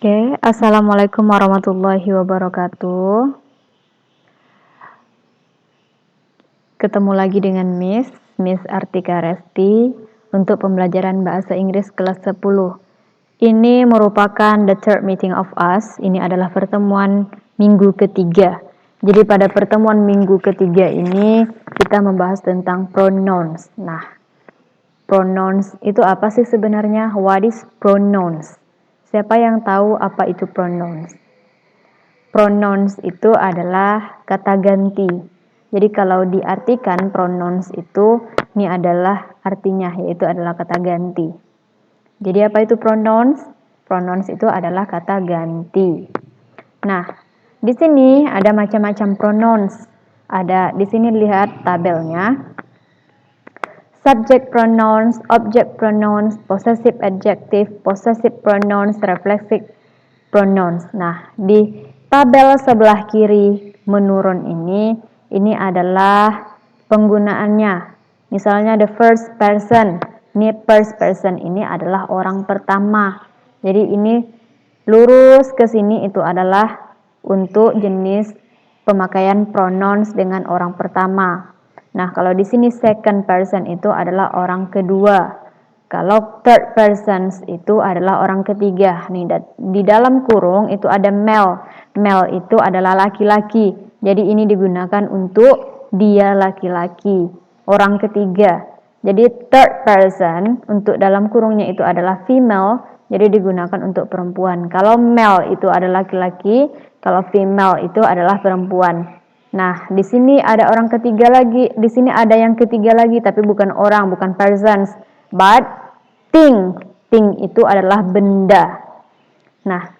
Oke, Assalamualaikum warahmatullahi wabarakatuh. Ketemu lagi dengan Miss Artika Resti untuk pembelajaran bahasa Inggris kelas 10. Ini merupakan the third meeting of us. Ini adalah pertemuan minggu ketiga. Jadi pada pertemuan minggu ketiga ini kita membahas tentang pronouns. Nah, pronouns itu apa sih sebenarnya? What is pronouns? Siapa yang tahu apa itu pronouns? Pronouns itu adalah kata ganti. Jadi kalau diartikan pronouns itu ini adalah artinya, yaitu adalah kata ganti. Jadi apa itu pronouns? Pronouns itu adalah kata ganti. Nah, di sini ada macam-macam pronouns. Ada di sini lihat tabelnya. Subject pronouns, object pronouns, possessive adjective, possessive pronouns, reflexive pronouns. Nah, di tabel sebelah kiri menurun ini adalah penggunaannya. Misalnya the first person. Ini first person ini adalah orang pertama. Jadi ini lurus ke sini itu adalah untuk jenis pemakaian pronouns dengan orang pertama. Nah, kalau di sini second person itu adalah orang kedua. Kalau third person itu adalah orang ketiga. Nih, di dalam kurung itu ada male. Male itu adalah laki-laki. Jadi ini digunakan untuk dia laki-laki, orang ketiga. Jadi third person untuk dalam kurungnya itu adalah female, jadi digunakan untuk perempuan. Kalau male itu adalah laki-laki, kalau female itu adalah perempuan. Nah, di sini ada orang ketiga lagi, di sini ada yang ketiga lagi, tapi bukan orang, bukan persons, but thing. Thing itu adalah benda. Nah,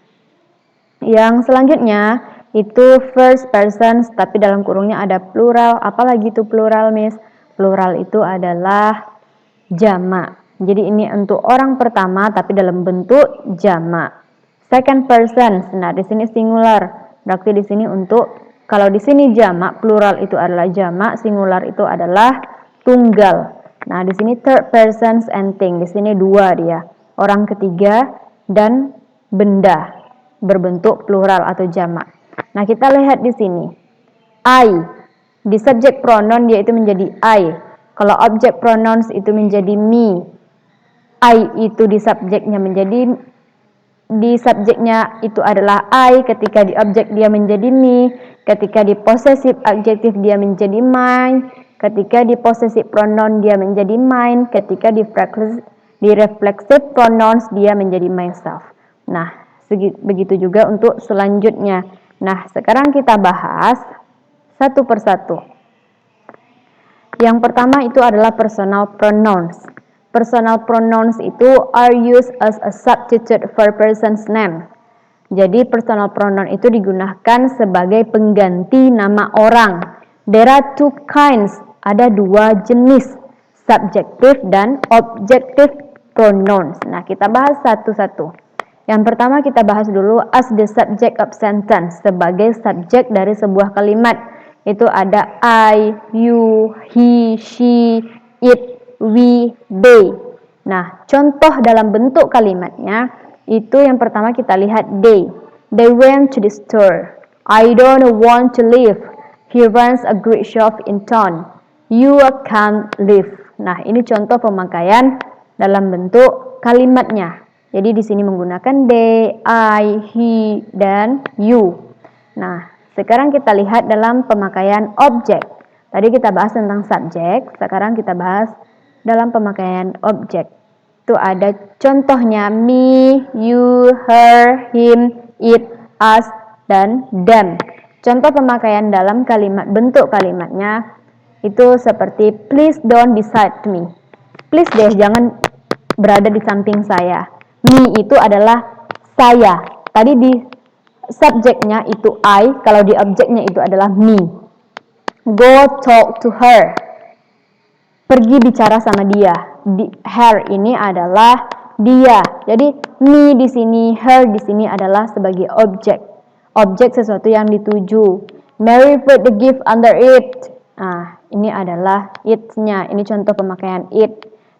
yang selanjutnya itu first persons, tapi dalam kurungnya ada plural. Apalagi itu plural, Miss? Plural itu adalah jamak. Jadi ini untuk orang pertama, tapi dalam bentuk jamak. Second persons, nah di sini singular. Berarti di sini untuk kalau di sini jamak, plural itu adalah jamak, singular itu adalah tunggal. Nah, di sini third persons and thing. Di sini dua dia. Orang ketiga dan benda berbentuk plural atau jamak. Nah, kita lihat di sini. I. Di subject pronoun dia itu menjadi I. Kalau object pronouns itu menjadi me. I itu di subjeknya menjadi di subjeknya itu adalah I, ketika di objek dia menjadi me, ketika di possessive adjective dia menjadi mine, ketika di possessive pronoun dia menjadi mine, ketika di reflexive pronouns dia menjadi myself. Nah, begitu juga untuk selanjutnya. Nah, sekarang kita bahas satu persatu. Yang pertama itu adalah personal pronouns. Personal pronouns itu are used as a substitute for person's name. Jadi personal pronoun itu digunakan sebagai pengganti nama orang. There are two kinds, ada dua jenis, subjective dan objective pronouns. Nah, kita bahas satu-satu. Yang pertama kita bahas dulu as the subject of sentence, sebagai subjek dari sebuah kalimat. Itu ada I, you, he, she, it, we, they. Nah, contoh dalam bentuk kalimatnya itu yang pertama kita lihat they. They went to the store. I don't want to leave. He runs a great shop in town. You can't leave. Nah, ini contoh pemakaian dalam bentuk kalimatnya. Jadi di sini menggunakan they, I, he, dan you. Nah, sekarang kita lihat dalam pemakaian objek. Tadi kita bahas tentang subjek, sekarang kita bahas dalam pemakaian objek. Itu ada contohnya me, you, her, him, it, us, dan them. Contoh pemakaian dalam kalimat, bentuk kalimatnya itu seperti please don't beside me. Please deh jangan berada di samping saya. Me itu adalah saya. Tadi di subjeknya itu I, kalau di objeknya itu adalah me. Go talk to her. Pergi bicara sama dia. Her ini adalah dia. Jadi me di sini, her di sini adalah sebagai objek. Objek sesuatu yang dituju. Mary put the gift under it. Nah, ini adalah it-nya. Ini contoh pemakaian it.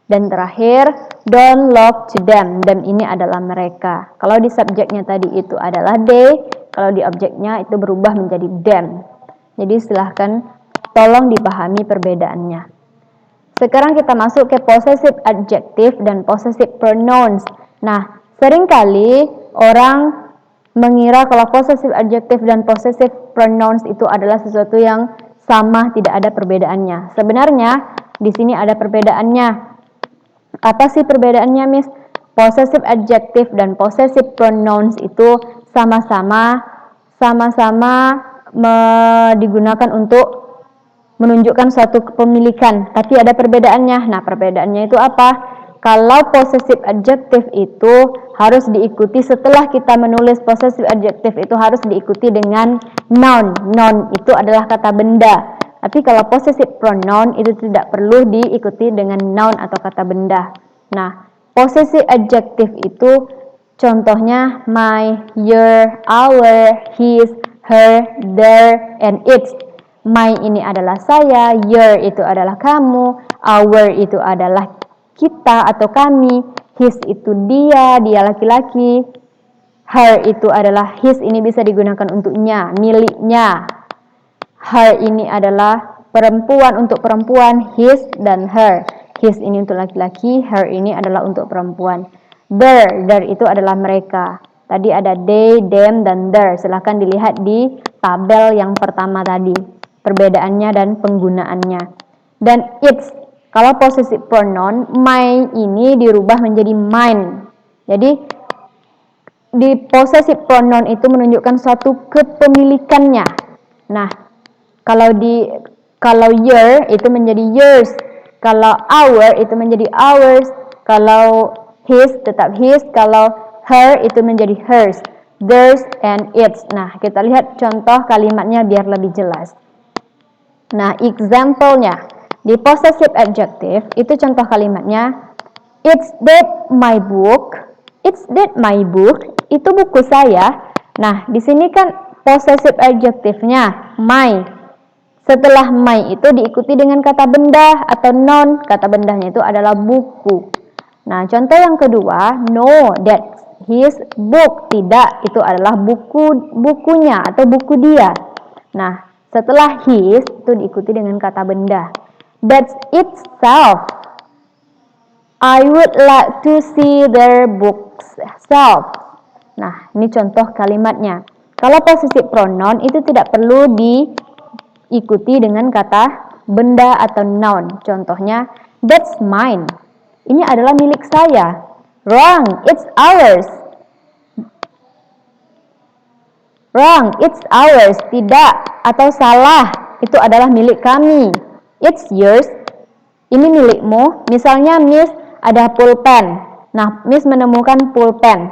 Dan terakhir, don't look to them. Them ini adalah mereka. Kalau di subjeknya tadi itu adalah they, kalau di objeknya itu berubah menjadi them. Jadi silahkan tolong dipahami perbedaannya. Sekarang kita masuk ke possessive adjective dan possessive pronouns. Nah, seringkali orang mengira kalau possessive adjective dan possessive pronouns itu adalah sesuatu yang sama, tidak ada perbedaannya. Sebenarnya di sini ada perbedaannya. Apa sih perbedaannya, Miss? Possessive adjective dan possessive pronouns itu sama-sama digunakan untuk menunjukkan suatu kepemilikan, tapi ada perbedaannya. Nah, perbedaannya itu apa? Kalau possessive adjective itu harus diikuti setelah kita menulis possessive adjective itu harus diikuti dengan noun. Noun itu adalah kata benda. Tapi kalau possessive pronoun itu tidak perlu diikuti dengan noun atau kata benda. Nah, possessive adjective itu contohnya my, your, our, his, her, their, and its. My ini adalah saya, your itu adalah kamu, our itu adalah kita atau kami, his itu dia laki-laki, her itu adalah his ini bisa digunakan untuknya, miliknya. Her ini adalah perempuan untuk perempuan, his dan her. His ini untuk laki-laki, her ini adalah untuk perempuan. Their itu adalah mereka. Tadi ada they, them, dan their. Silahkan dilihat di tabel yang pertama tadi, perbedaannya dan penggunaannya. Dan its, kalau possessive pronoun, my ini dirubah menjadi mine. Jadi, di possessive pronoun itu menunjukkan suatu kepemilikannya. Nah, kalau your itu menjadi yours, kalau our itu menjadi ours, kalau his tetap his, kalau her itu menjadi hers, theirs and its. Nah, kita lihat contoh kalimatnya biar lebih jelas. Nah, example-nya di possessive adjective itu contoh kalimatnya, it's that my book. It's that my book. Itu buku saya. Nah, di sini kan possessive adjective-nya my. Setelah my itu diikuti dengan kata benda atau noun. Kata bendanya itu adalah buku. Nah, contoh yang kedua, no, that's his book. Tidak, itu adalah bukunya atau buku dia. Nah, setelah his itu diikuti dengan kata benda. That's itself. I would like to see their books self. Nah, ini contoh kalimatnya. Kalau possessive pronoun itu tidak perlu diikuti dengan kata benda atau noun. Contohnya, that's mine. Ini adalah milik saya. Wrong, it's ours. Wrong, it's ours. Tidak atau salah, itu adalah milik kami. It's yours. Ini milikmu. Misalnya, Miss ada pulpen. Nah, Miss menemukan pulpen.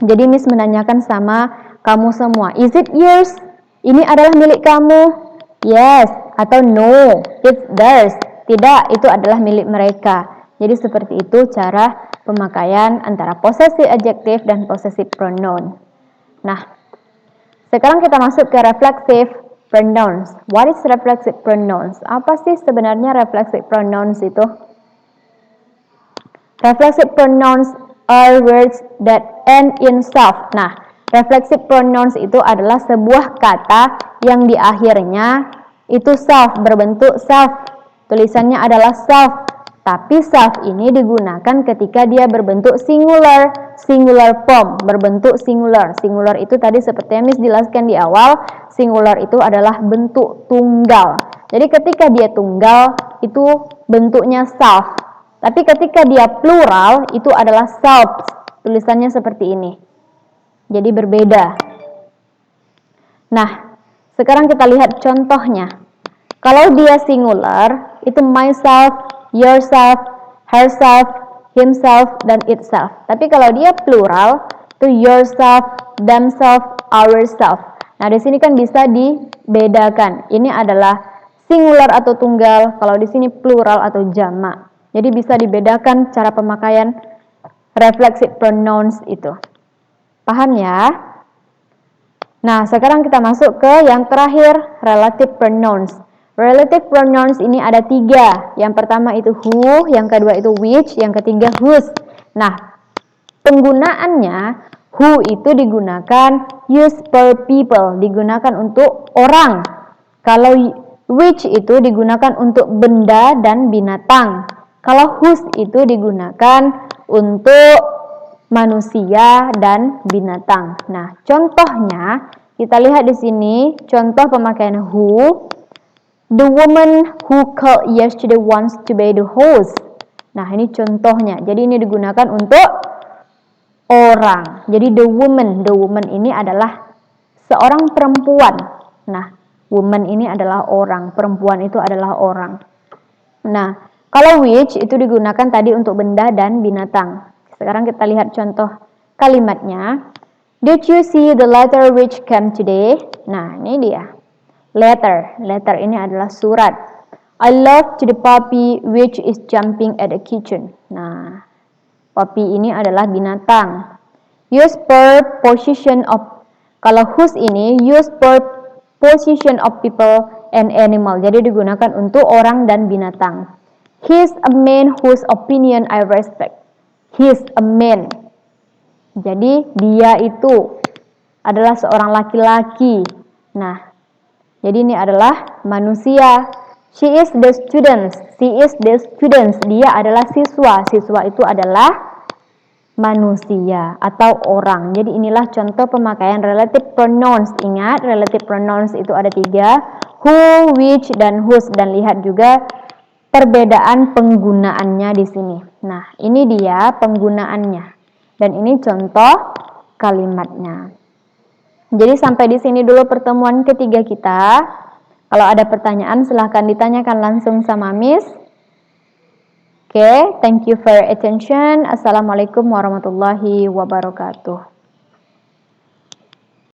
Jadi, Miss menanyakan sama kamu semua, is it yours? Ini adalah milik kamu? Yes atau no, it's theirs. Tidak, itu adalah milik mereka. Jadi seperti itu cara pemakaian antara possessive adjective dan possessive pronoun. Nah, sekarang kita masuk ke reflexive pronouns. What is reflexive pronouns? Apa sih sebenarnya reflexive pronouns itu? Reflexive pronouns are words that end in self. Nah, reflexive pronouns itu adalah sebuah kata yang di akhirnya itu self, berbentuk self. Tulisannya adalah self. Tapi self ini digunakan ketika dia berbentuk singular, singular form, berbentuk singular. Singular itu tadi seperti yang Miss jelaskan di awal, singular itu adalah bentuk tunggal. Jadi ketika dia tunggal, itu bentuknya self. Tapi ketika dia plural, itu adalah selves. Tulisannya seperti ini. Jadi berbeda. Nah, sekarang kita lihat contohnya. Kalau dia singular, itu myself, yourself, herself, himself, dan itself. Tapi kalau dia plural, itu yourself, themselves, ourselves. Nah, di sini kan bisa dibedakan. Ini adalah singular atau tunggal, kalau di sini plural atau jamak. Jadi bisa dibedakan cara pemakaian reflexive pronouns itu. Paham ya? Nah, sekarang kita masuk ke yang terakhir, relative pronouns. Relative pronouns ini ada 3. Yang pertama itu who, yang kedua itu which, yang ketiga whose. Nah, penggunaannya who itu digunakan use per people, digunakan untuk orang. Kalau which itu digunakan untuk benda dan binatang. Kalau whose itu digunakan untuk manusia dan binatang. Nah, contohnya kita lihat di sini contoh pemakaian who. The woman who called yesterday wants to be the host. Nah, ini contohnya. Jadi ini digunakan untuk orang. Jadi the woman ini adalah seorang perempuan. Nah, woman ini adalah orang, perempuan itu adalah orang. Nah, kalau which itu digunakan tadi untuk benda dan binatang. Sekarang kita lihat contoh kalimatnya. Did you see the letter which came today? Nah, ini dia. Letter ini adalah surat. I love to the puppy which is jumping at the kitchen. Nah, puppy ini adalah binatang. Use per position of, kalau whose ini use per position of people and animal. Jadi digunakan untuk orang dan binatang. He's a man whose opinion I respect. He's a man. Jadi dia itu adalah seorang laki-laki. Nah, jadi ini adalah manusia. She is the student. Dia adalah siswa. Siswa itu adalah manusia atau orang. Jadi inilah contoh pemakaian relative pronouns. Ingat, relative pronouns itu ada 3. Who, which, dan whose. Dan lihat juga perbedaan penggunaannya di sini. Nah, ini dia penggunaannya. Dan ini contoh kalimatnya. Jadi sampai di sini dulu pertemuan ketiga kita. Kalau ada pertanyaan silahkan ditanyakan langsung sama Miss. Oke, thank you for your attention. Assalamualaikum warahmatullahi wabarakatuh.